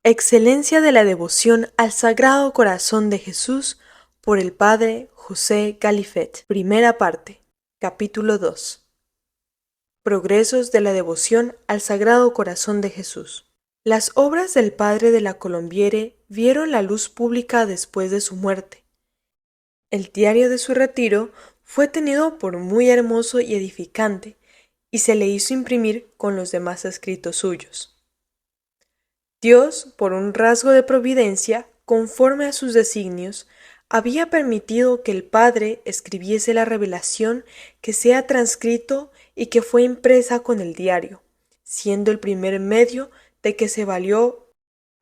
Excelencia de la devoción al Sagrado Corazón de Jesús por el Padre José Galifet. Primera parte. Capítulo 2. Progresos de la devoción al Sagrado Corazón de Jesús. Las obras del Padre de la Colombiere vieron la luz pública después de su muerte. El diario de su retiro fue tenido por muy hermoso y edificante, y se le hizo imprimir con los demás escritos suyos. Dios, por un rasgo de providencia, conforme a sus designios, había permitido que el Padre escribiese la revelación que se ha transcrito y que fue impresa con el diario, siendo el primer medio de que se valió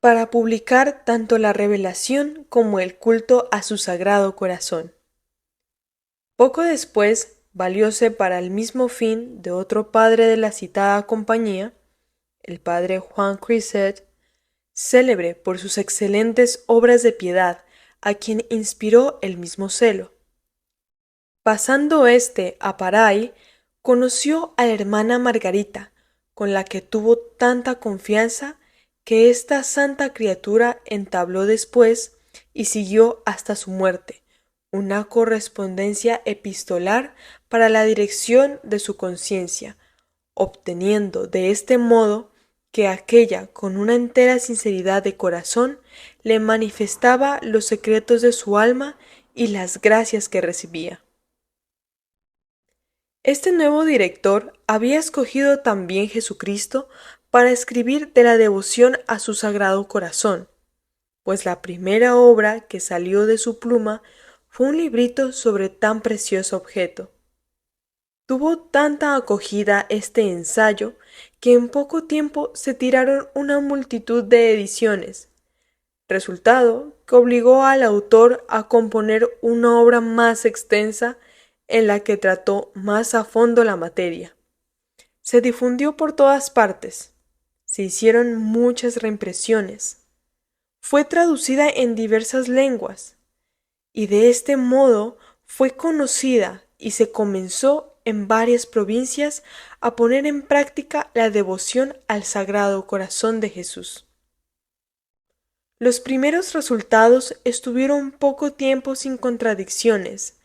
para publicar tanto la revelación como el culto a su Sagrado Corazón. Poco después, valióse para el mismo fin de otro padre de la citada compañía, el padre Juan Criset, célebre por sus excelentes obras de piedad, a quien inspiró el mismo celo. Pasando éste a Paray, conoció a la hermana Margarita, con la que tuvo tanta confianza que esta santa criatura entabló después y siguió hasta su muerte una correspondencia epistolar para la dirección de su conciencia, obteniendo de este modo que aquella con una entera sinceridad de corazón le manifestaba los secretos de su alma y las gracias que recibía. Este nuevo director había escogido también Jesucristo para escribir de la devoción a su Sagrado Corazón, pues la primera obra que salió de su pluma fue un librito sobre tan precioso objeto. Tuvo tanta acogida este ensayo que en poco tiempo se tiraron una multitud de ediciones, resultado que obligó al autor a componer una obra más extensa en la que trató más a fondo la materia. Se difundió por todas partes, se hicieron muchas reimpresiones, fue traducida en diversas lenguas, y de este modo fue conocida y se comenzó en varias provincias a poner en práctica la devoción al Sagrado Corazón de Jesús. Los primeros resultados estuvieron poco tiempo sin contradicciones.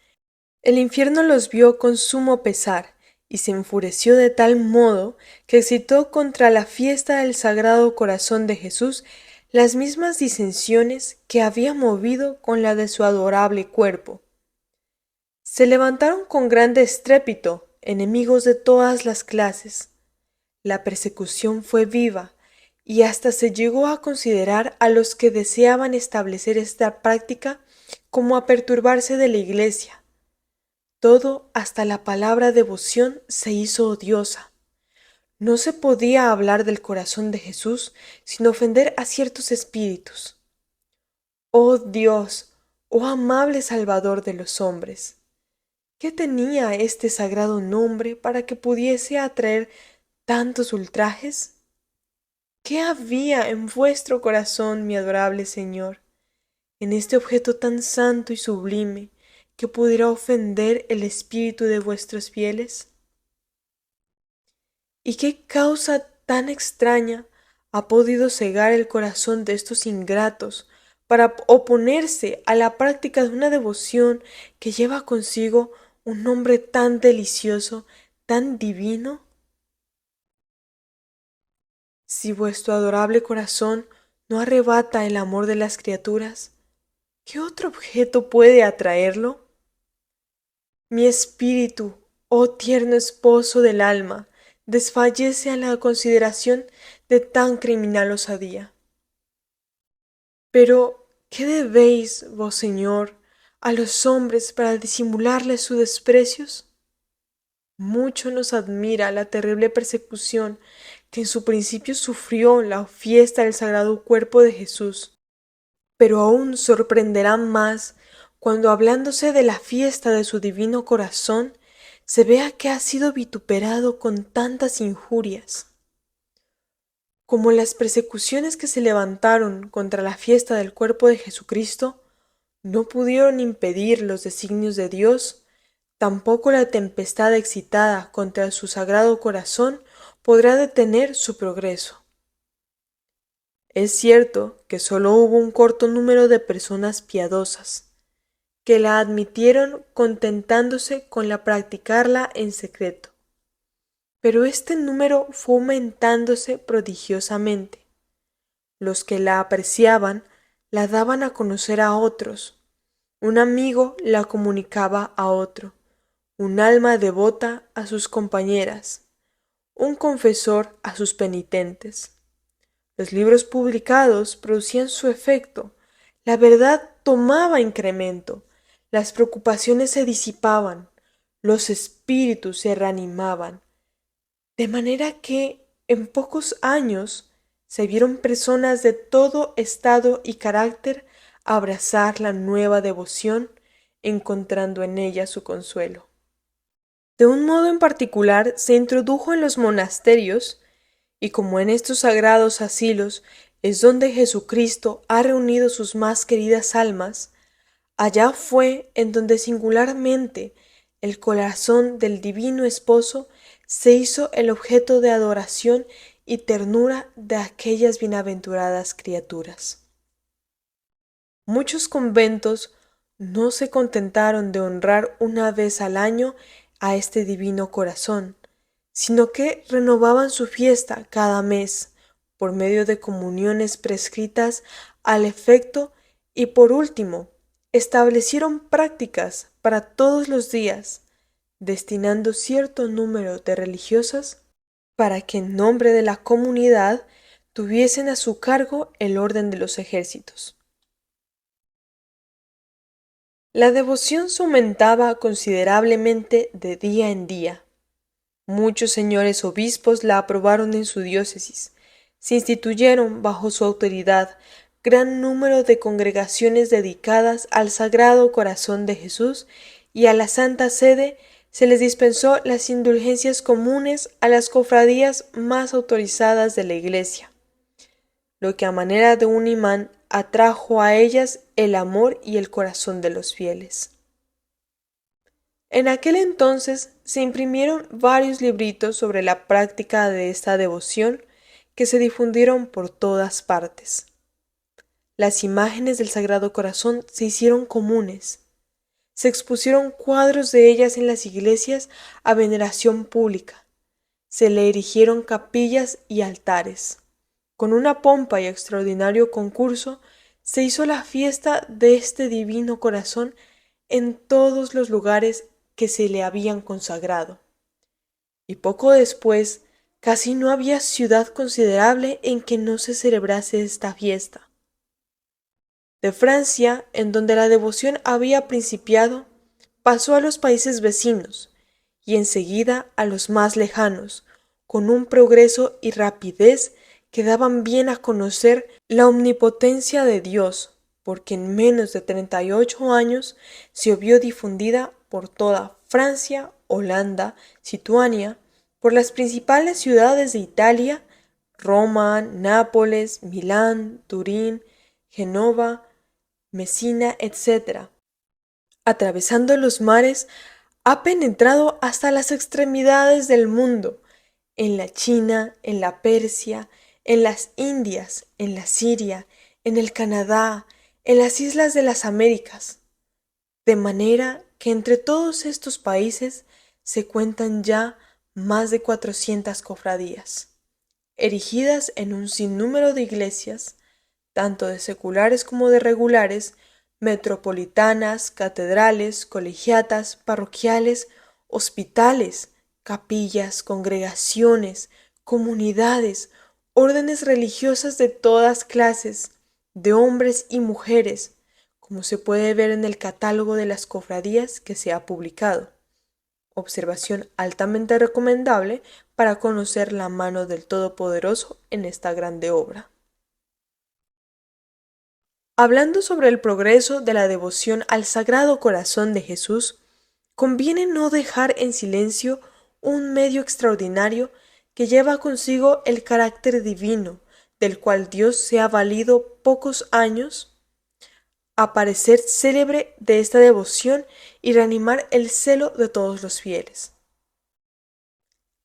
El infierno los vio con sumo pesar y se enfureció de tal modo que excitó contra la fiesta del Sagrado Corazón de Jesús las mismas disensiones que había movido con la de su adorable cuerpo. Se levantaron con grande estrépito enemigos de todas las clases. La persecución fue viva y hasta se llegó a considerar a los que deseaban establecer esta práctica como a perturbarse de la Iglesia. Todo, hasta la palabra devoción, se hizo odiosa. No se podía hablar del corazón de Jesús sin ofender a ciertos espíritus. Oh Dios, oh amable Salvador de los hombres, ¿qué tenía este sagrado nombre para que pudiese atraer tantos ultrajes? ¿Qué había en vuestro corazón, mi adorable Señor, en este objeto tan santo y sublime, que pudiera ofender el espíritu de vuestros fieles? ¿Y qué causa tan extraña ha podido cegar el corazón de estos ingratos para oponerse a la práctica de una devoción que lleva consigo un nombre tan delicioso, tan divino? Si vuestro adorable corazón no arrebata el amor de las criaturas, ¿qué otro objeto puede atraerlo? Mi espíritu, oh tierno esposo del alma, desfallece a la consideración de tan criminal osadía. Pero, ¿qué debéis, vos Señor, a los hombres para disimularles sus desprecios? Mucho nos admira la terrible persecución que en su principio sufrió la fiesta del Sagrado Cuerpo de Jesús, pero aún sorprenderá más cuando hablándose de la fiesta de su divino corazón, se vea que ha sido vituperado con tantas injurias. Como las persecuciones que se levantaron contra la fiesta del cuerpo de Jesucristo no pudieron impedir los designios de Dios, tampoco la tempestad excitada contra su sagrado corazón podrá detener su progreso. Es cierto que solo hubo un corto número de personas piadosas, que la admitieron contentándose con la practicarla en secreto. Pero este número fue aumentándose prodigiosamente. Los que la apreciaban la daban a conocer a otros, un amigo la comunicaba a otro, un alma devota a sus compañeras, un confesor a sus penitentes. Los libros publicados producían su efecto, la verdad tomaba incremento, las preocupaciones se disipaban, los espíritus se reanimaban, de manera que en pocos años se vieron personas de todo estado y carácter abrazar la nueva devoción, encontrando en ella su consuelo. De un modo en particular se introdujo en los monasterios, y como en estos sagrados asilos es donde Jesucristo ha reunido sus más queridas almas, allá fue en donde singularmente el corazón del divino esposo se hizo el objeto de adoración y ternura de aquellas bienaventuradas criaturas. Muchos conventos no se contentaron de honrar una vez al año a este divino corazón, sino que renovaban su fiesta cada mes por medio de comuniones prescritas al efecto y por último establecieron prácticas para todos los días, destinando cierto número de religiosas para que en nombre de la comunidad tuviesen a su cargo el orden de los ejércitos. La devoción se aumentaba considerablemente de día en día. Muchos señores obispos la aprobaron en su diócesis. Se instituyeron bajo su autoridad gran número de congregaciones dedicadas al Sagrado Corazón de Jesús y a la Santa Sede se les dispensó las indulgencias comunes a las cofradías más autorizadas de la Iglesia, lo que a manera de un imán atrajo a ellas el amor y el corazón de los fieles. En aquel entonces se imprimieron varios libritos sobre la práctica de esta devoción que se difundieron por todas partes. Las imágenes del Sagrado Corazón se hicieron comunes. Se expusieron cuadros de ellas en las iglesias a veneración pública. Se le erigieron capillas y altares. Con una pompa y extraordinario concurso se hizo la fiesta de este divino corazón en todos los lugares que se le habían consagrado. Y poco después, casi no había ciudad considerable en que no se celebrase esta fiesta. De Francia, en donde la devoción había principiado, pasó a los países vecinos y enseguida a los más lejanos, con un progreso y rapidez que daban bien a conocer la omnipotencia de Dios, porque en menos de 38 años se vio difundida por toda Francia, Holanda, Lituania, por las principales ciudades de Italia, Roma, Nápoles, Milán, Turín, Génova, Mesina, etc. Atravesando los mares, ha penetrado hasta las extremidades del mundo, en la China, en la Persia, en las Indias, en la Siria, en el Canadá, en las islas de las Américas, de manera que entre todos estos países se cuentan ya más de 400 cofradías, erigidas en un sinnúmero de iglesias, tanto de seculares como de regulares, metropolitanas, catedrales, colegiatas, parroquiales, hospitales, capillas, congregaciones, comunidades, órdenes religiosas de todas clases, de hombres y mujeres, como se puede ver en el catálogo de las cofradías que se ha publicado. Observación altamente recomendable para conocer la mano del Todopoderoso en esta grande obra. Hablando sobre el progreso de la devoción al Sagrado Corazón de Jesús, conviene no dejar en silencio un medio extraordinario que lleva consigo el carácter divino, del cual Dios se ha valido pocos años a parecer célebre de esta devoción y reanimar el celo de todos los fieles.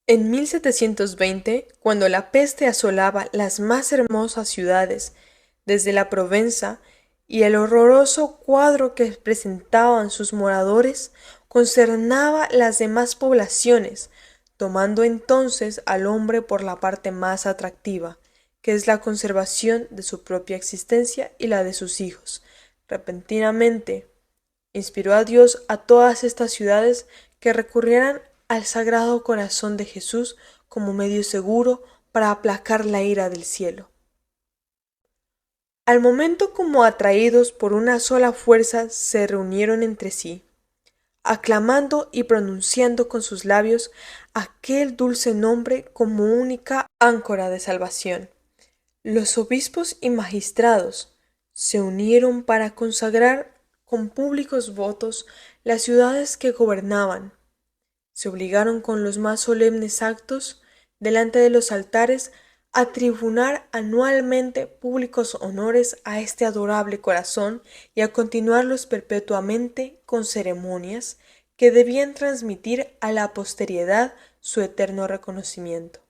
En 1720, cuando la peste asolaba las más hermosas ciudades desde la Provenza y el horroroso cuadro que presentaban sus moradores concernaba las demás poblaciones, tomando entonces al hombre por la parte más atractiva, que es la conservación de su propia existencia y la de sus hijos. Repentinamente, inspiró a Dios a todas estas ciudades que recurrieran al Sagrado Corazón de Jesús como medio seguro para aplacar la ira del cielo. Al momento, como atraídos por una sola fuerza, se reunieron entre sí, aclamando y pronunciando con sus labios aquel dulce nombre como única áncora de salvación. Los obispos y magistrados se unieron para consagrar con públicos votos las ciudades que gobernaban. Se obligaron con los más solemnes actos delante de los altares a tribunar anualmente públicos honores a este adorable corazón y a continuarlos perpetuamente con ceremonias que debían transmitir a la posteridad su eterno reconocimiento.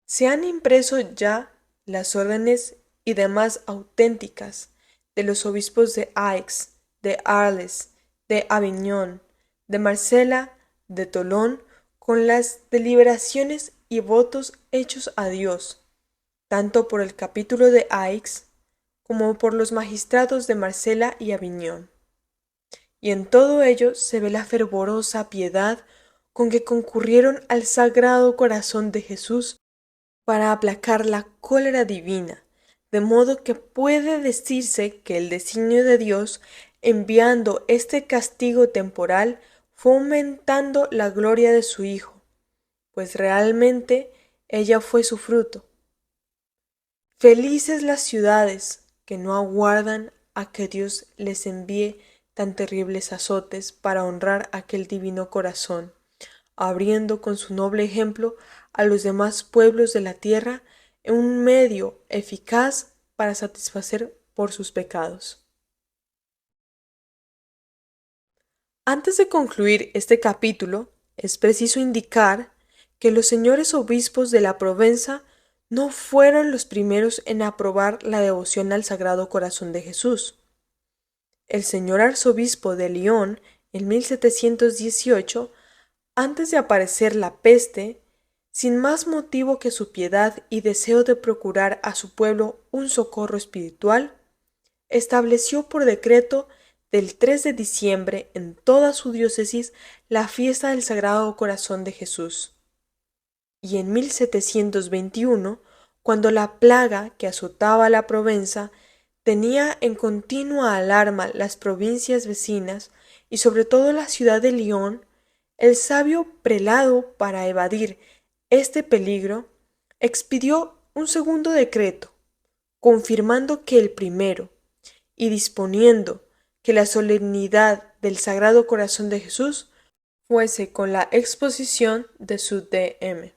Se han impreso ya las órdenes y demás auténticas de los obispos de Aix, de Arles, de Aviñón, de Marsella, de Tolón, con las deliberaciones y votos hechos a Dios, tanto por el capítulo de Aix como por los magistrados de Marsella y Aviñón. Y en todo ello se ve la fervorosa piedad con que concurrieron al Sagrado Corazón de Jesús para aplacar la cólera divina, de modo que puede decirse que el designio de Dios, enviando este castigo temporal, fue aumentando la gloria de su Hijo, pues realmente ella fue su fruto. Felices las ciudades que no aguardan a que Dios les envíe tan terribles azotes para honrar aquel divino corazón, abriendo con su noble ejemplo a los demás pueblos de la tierra un medio eficaz para satisfacer por sus pecados. Antes de concluir este capítulo, es preciso indicar que los señores obispos de la Provenza no fueron los primeros en aprobar la devoción al Sagrado Corazón de Jesús. El señor arzobispo de Lyon, en 1718, antes de aparecer la peste, sin más motivo que su piedad y deseo de procurar a su pueblo un socorro espiritual, estableció por decreto del 3 de diciembre en toda su diócesis la fiesta del Sagrado Corazón de Jesús. Y en 1721, cuando la plaga que azotaba la Provenza tenía en continua alarma las provincias vecinas y sobre todo la ciudad de Lyon, el sabio prelado, para evadir este peligro, expidió un segundo decreto, confirmando que el primero, y disponiendo que la solemnidad del Sagrado Corazón de Jesús fuese con la exposición de su D.M.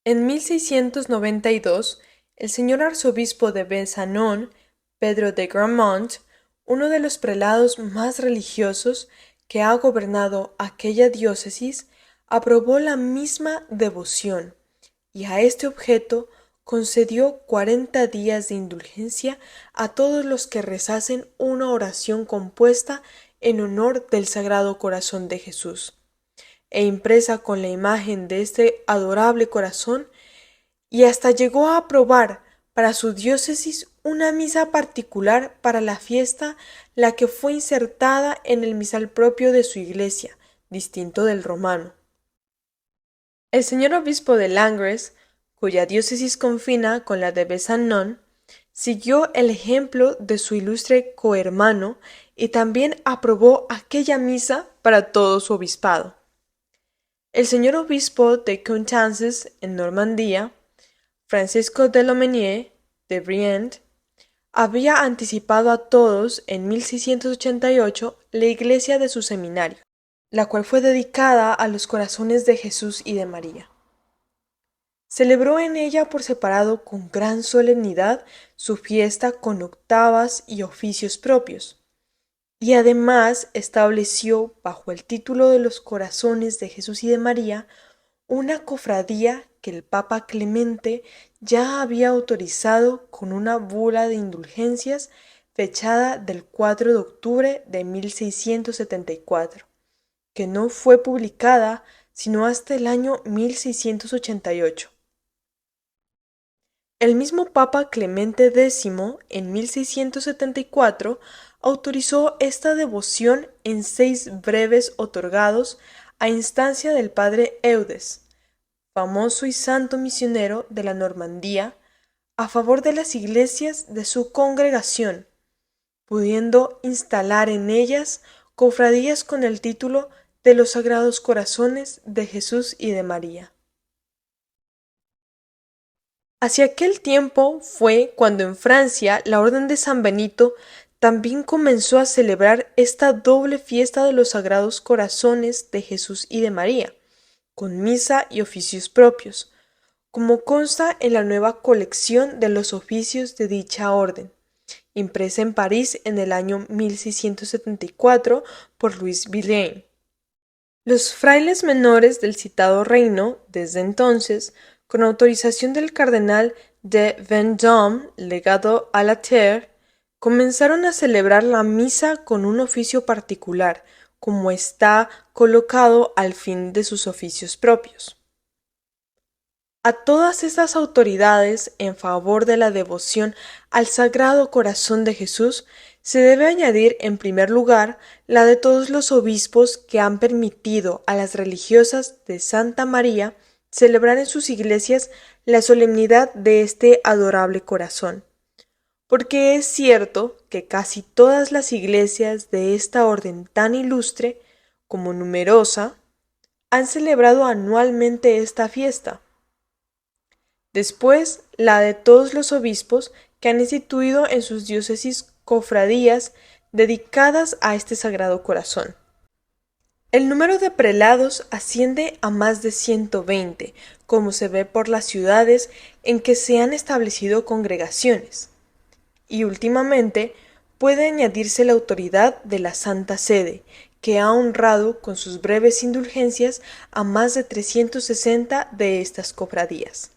En 1692, el señor arzobispo de Besançon, Pedro de Gramont, uno de los prelados más religiosos que ha gobernado aquella diócesis, aprobó la misma devoción y a este objeto concedió 40 días de indulgencia a todos los que rezasen una oración compuesta en honor del Sagrado Corazón de Jesús e impresa con la imagen de este adorable corazón, y hasta llegó a aprobar para su diócesis una misa particular para la fiesta, la que fue insertada en el misal propio de su iglesia, distinto del romano. El señor obispo de Langres, cuya diócesis confina con la de Besançon, siguió el ejemplo de su ilustre cohermano y también aprobó aquella misa para todo su obispado. El señor obispo de Coutances, en Normandía, Francisco de Lomenier de Brienne, había anticipado a todos en 1688 la iglesia de su seminario, la cual fue dedicada a los corazones de Jesús y de María. Celebró en ella por separado con gran solemnidad su fiesta con octavas y oficios propios, y además estableció, bajo el título de los Corazones de Jesús y de María, una cofradía que el Papa Clemente ya había autorizado con una bula de indulgencias fechada del 4 de octubre de 1674, que no fue publicada sino hasta el año 1688. El mismo Papa Clemente X, en 1674, autorizó esta devoción en 6 breves otorgados a instancia del padre Eudes, famoso y santo misionero de la Normandía, a favor de las iglesias de su congregación, pudiendo instalar en ellas cofradías con el título de los Sagrados Corazones de Jesús y de María. Hacia aquel tiempo fue cuando en Francia la Orden de San Benito también comenzó a celebrar esta doble fiesta de los Sagrados Corazones de Jesús y de María, con misa y oficios propios, como consta en la nueva colección de los oficios de dicha orden, impresa en París en el año 1674 por Louis Villain. Los frailes menores del citado reino, desde entonces, con autorización del cardenal de Vendôme, legado a la Terre, comenzaron a celebrar la misa con un oficio particular, como está colocado al fin de sus oficios propios. A todas estas autoridades en favor de la devoción al Sagrado Corazón de Jesús se debe añadir en primer lugar la de todos los obispos que han permitido a las religiosas de Santa María celebrar en sus iglesias la solemnidad de este adorable corazón. Porque es cierto que casi todas las iglesias de esta orden tan ilustre como numerosa han celebrado anualmente esta fiesta. Después, la de todos los obispos que han instituido en sus diócesis cofradías dedicadas a este Sagrado Corazón. El número de prelados asciende a más de 120, como se ve por las ciudades en que se han establecido congregaciones. Y últimamente puede añadirse la autoridad de la Santa Sede, que ha honrado con sus breves indulgencias a más de 360 de estas cofradías.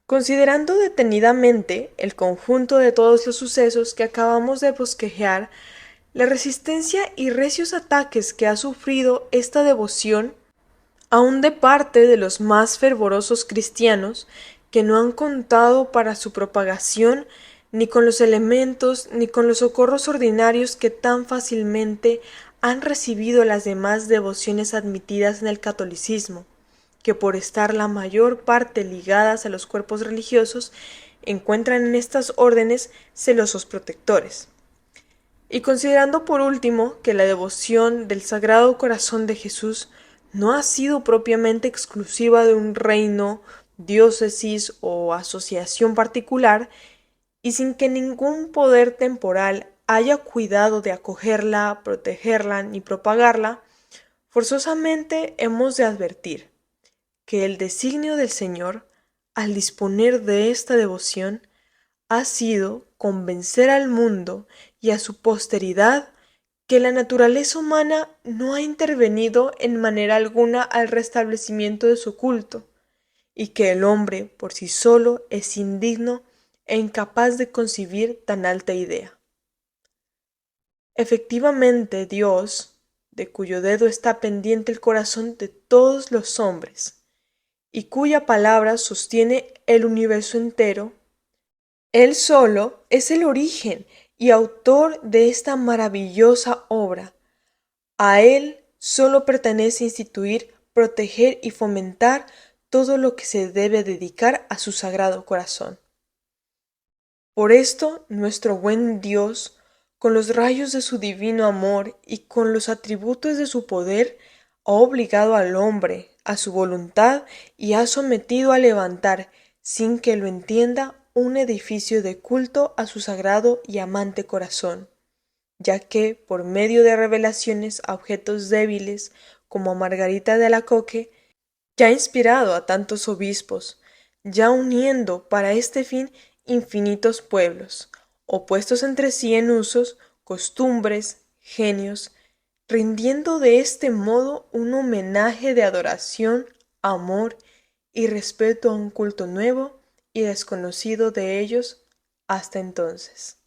Considerando detenidamente el conjunto de todos los sucesos que acabamos de bosquejar, la resistencia y recios ataques que ha sufrido esta devoción, aun de parte de los más fervorosos cristianos, que no han contado para su propagación ni con los elementos ni con los socorros ordinarios que tan fácilmente han recibido las demás devociones admitidas en el catolicismo, que por estar la mayor parte ligadas a los cuerpos religiosos, encuentran en estas órdenes celosos protectores. Y considerando por último que la devoción del Sagrado Corazón de Jesús no ha sido propiamente exclusiva de un reino, diócesis o asociación particular, y sin que ningún poder temporal haya cuidado de acogerla, protegerla ni propagarla, forzosamente hemos de advertir que el designio del Señor, al disponer de esta devoción, ha sido convencer al mundo y a su posteridad que la naturaleza humana no ha intervenido en manera alguna al restablecimiento de su culto, y que el hombre por sí solo es indigno e incapaz de concebir tan alta idea. Efectivamente, Dios, de cuyo dedo está pendiente el corazón de todos los hombres, y cuya palabra sostiene el universo entero, Él solo es el origen y autor de esta maravillosa obra. A Él solo pertenece instituir, proteger y fomentar todo lo que se debe dedicar a su sagrado corazón. Por esto, nuestro buen Dios, con los rayos de su divino amor y con los atributos de su poder, ha obligado al hombre a su voluntad y ha sometido a levantar, sin que lo entienda, un edificio de culto a su sagrado y amante corazón, ya que, por medio de revelaciones a objetos débiles, como a Margarita de Alacoque, ya ha inspirado a tantos obispos, ya uniendo para este fin infinitos pueblos, opuestos entre sí en usos, costumbres, genios, rindiendo de este modo un homenaje de adoración, amor y respeto a un culto nuevo y desconocido de ellos hasta entonces.